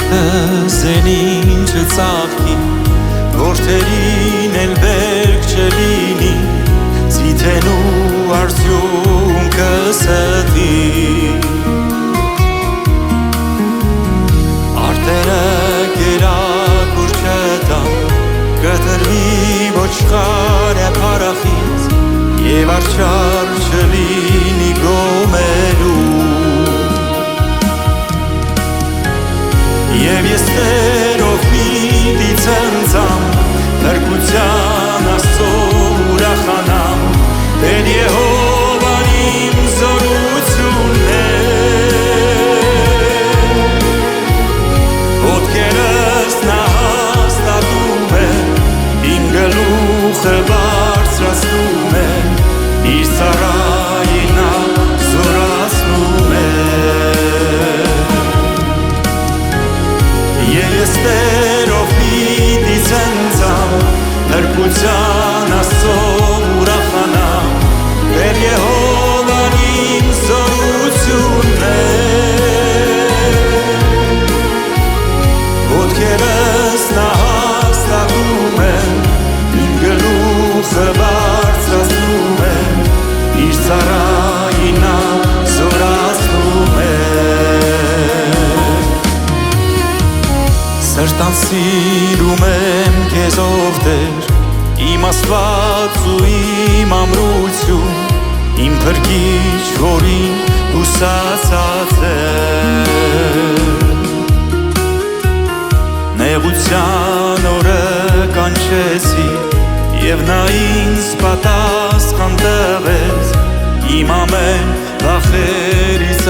Զենին չծաղկի, որդերին էլ բերք չլինի, Ձիթենու արդյունքը ստվի։ Արտերը կերակուր չտան, կտրվի ոչխարը փարախից, և արջար չլինի գոմելու։ Եվ ես տերով պիտի ցնցամ, փրկության Աստծո ուրախանամ, Տեր Եհովան իմ զորությունն է։ Ոտքերս նա հաստատում է, իմ գլուխը բարձրացնում է, իր ծառային նա զորացնում է։ Ես տերով պիտի ցնցամ, փրկության Աստծո ուրախանամ, Տեր Եհովան իմ զորությունն է։ Ոտքերս նա հաստատում է, իմ գլուխը բարձրացնում է, իր ծառային նա զորացնում է։ Սրտան սիրում եմ քեզ ով Տեր, իմ Աստված ու իմ ամրություն, իմ փրկիչ, որին հուսացած եմ։ Նեղության օրը կանչեցի, և նա ինձ պատասխան տվեց, իմ ամեն վախերից